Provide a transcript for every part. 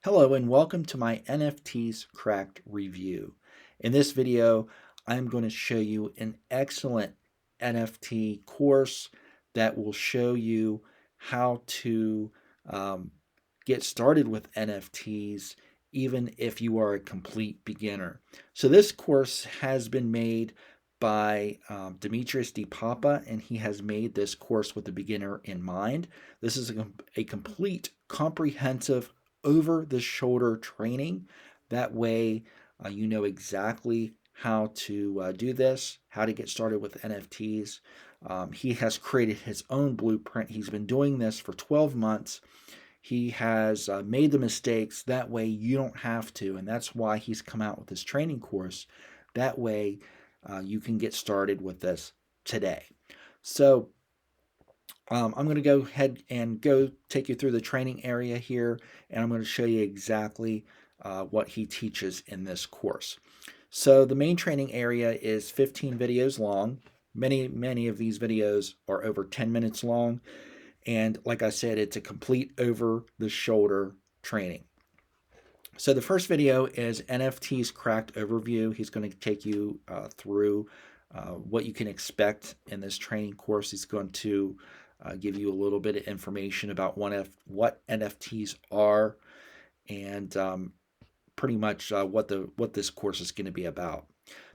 Hello and welcome to my NFTs Cracked review. In this video, I'm going to show you an excellent NFT course that will show you how to get started with NFTs even if you are a complete beginner. So this course has been made by Demetrius and he has made this course with the beginner in mind. This is a complete, comprehensive, over the shoulder training. That way, you know exactly how to do this, how to get started with NFTs. He has created his own blueprint. He's been doing this for 12 months. He has made the mistakes. That way, you don't have to. And that's why he's come out with this training course. That way, you can get started with this today. So, I'm going to go ahead and take you through the training area here, and I'm going to show you exactly what he teaches in this course. So the main training area is 15 videos long. Many of these videos are over 10 minutes long, and like I said, it's a complete over-the-shoulder training. So the first video is NFTs Cracked overview. He's going to take you through what you can expect in this training course. He's going to give you a little bit of information about what NFTs are and pretty much what this course is going to be about.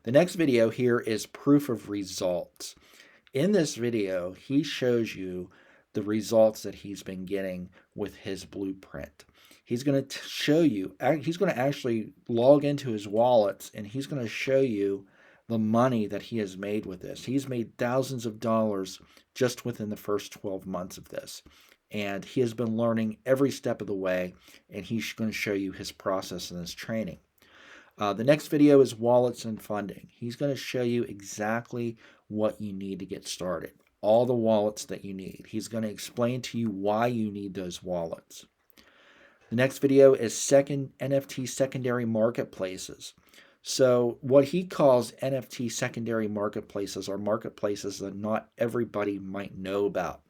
The next video here is proof of results. In this video, he shows you the results that he's been getting with his blueprint. He's going to show you, he's going to actually log into his wallets and he's going to show you the money that he has made with this. He's made thousands of dollars just within the first 12 months of this. And he has been learning every step of the way, and he's going to show you his process in this training. The next video is wallets and funding. He's going to show you exactly what you need to get started, all the wallets that you need. He's going to explain to you why you need those wallets. The next video is NFT secondary marketplaces. So what he calls NFT secondary marketplaces are marketplaces that not everybody might know about.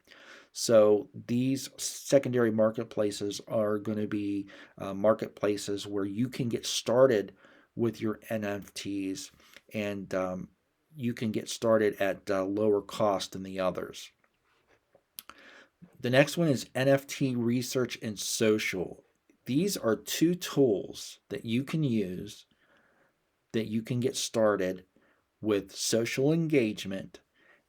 So these secondary marketplaces are going to be marketplaces where you can get started with your NFTs and you can get started at lower cost than the others. The next one is NFT research and social. These are two tools that you can use that you can get started with social engagement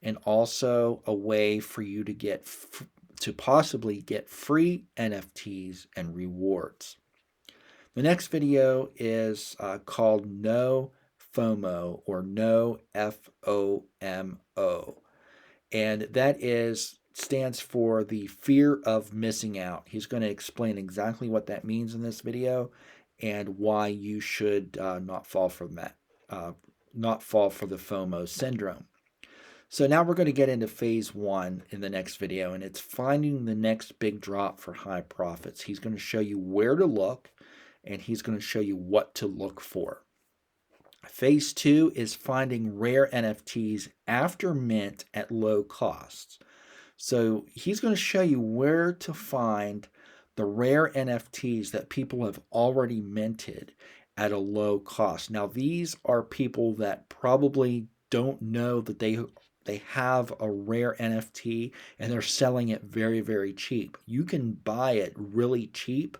and also a way for you to possibly get free NFTs and rewards. The next video is called No FOMO or No FOMO, and that stands for the fear of missing out. He's going to explain exactly what that means in this video and why you should not fall for that, not fall for the FOMO syndrome. So now we're going to get into phase one in the next video, and it's finding the next big drop for high profits. He's going to show you where to look, and he's going to show you what to look for. Phase two is finding rare NFTs after mint at low costs. So he's going to show you where to find the rare NFTs that people have already minted at a low cost. Now, these are people that probably don't know that they have a rare NFT and they're selling it very, very cheap. You can buy it really cheap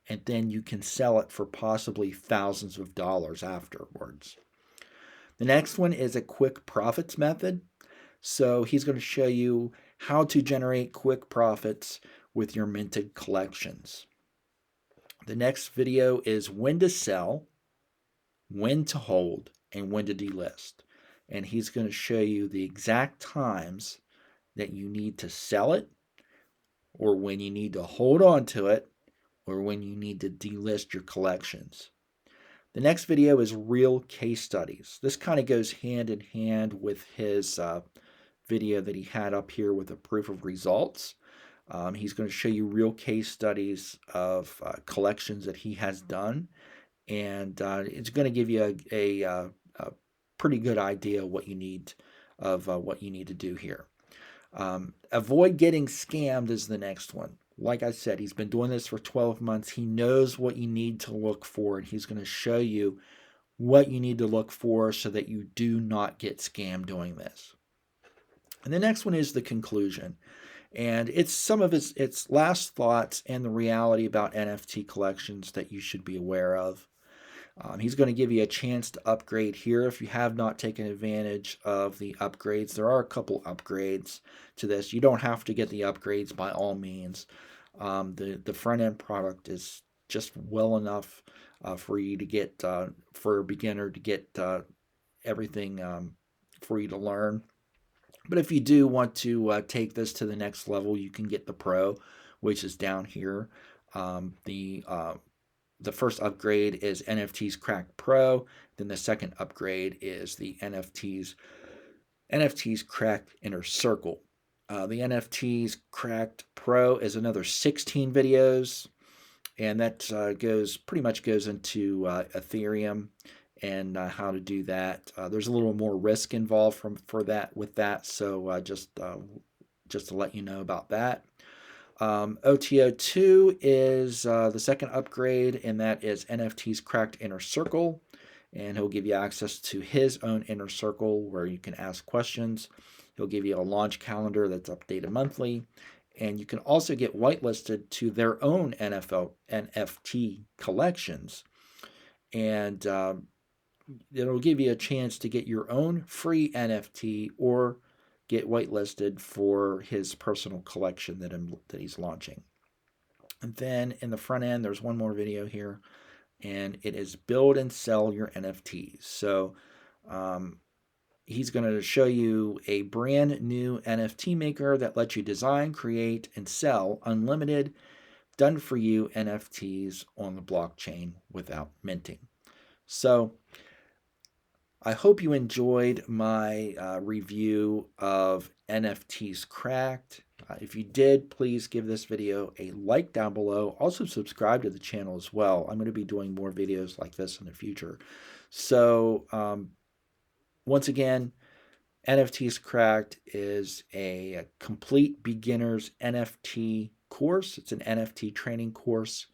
and then you can sell it for possibly thousands of dollars afterwards. The next one is a quick profits method. So he's going to show you how to generate quick profits with your minted collections. The next video is when to sell, when to hold, and when to delist. And he's going to show you the exact times that you need to sell it, or when you need to hold on to it, or when you need to delist your collections. The next video is real case studies. This kind of goes hand in hand with his video that he had up here with a proof of results. He's going to show you real case studies of collections that he has done, and it's going to give you a pretty good idea of what you need to do here. Avoid getting scammed is the next one. like I said, he's been doing this for 12 months. He knows what you need to look for, and he's going to show you what you need to look for so that you do not get scammed doing this. And the next one is the conclusion. And it's some of its last thoughts and the reality about NFT collections that you should be aware of. He's going to give you a chance to upgrade here if you have not taken advantage of the upgrades. There are a couple upgrades to this. You don't have to get the upgrades by all means. The front end product is just well enough for you to get, for a beginner to get everything for you to learn. But if you do want to take this to the next level, you can get the Pro, which is down here. The first upgrade is NFTs Cracked Pro. Then the second upgrade is the NFTs Cracked Inner Circle. The NFTs Cracked Pro is another 16 videos, and that pretty much goes into Ethereum and how to do that. There's a little more risk involved with that, so just to let you know about that. OTO2 is the second upgrade, and that is NFTs Cracked Inner Circle, and he'll give you access to his own inner circle where you can ask questions. He'll give you a launch calendar that's updated monthly, and you can also get whitelisted to their own NFT collections, and it'll give you a chance to get your own free NFT or get whitelisted for his personal collection that he's launching. And then in the front end, there's one more video here, and it is build and sell your NFTs. So he's going to show you a brand new NFT maker that lets you design, create, and sell unlimited, done for you NFTs on the blockchain without minting. So I hope you enjoyed my review of NFTs Cracked. If you did, please give this video a like down below. Also subscribe to the channel as well. I'm going to be doing more videos like this in the future. So once again, NFTs Cracked is a complete beginner's NFT course. It's an NFT training course,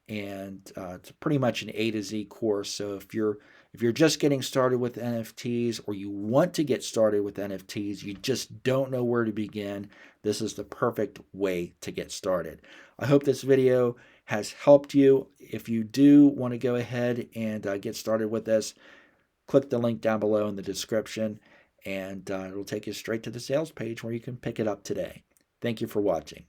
and it's pretty much an A to Z course. So if you're just getting started with NFTs, or you want to get started with NFTs, you just don't know where to begin, this is the perfect way to get started. I hope this video has helped you. If you do want to go ahead and get started with this, click the link down below in the description, and it'll take you straight to the sales page where you can pick it up today. Thank you for watching.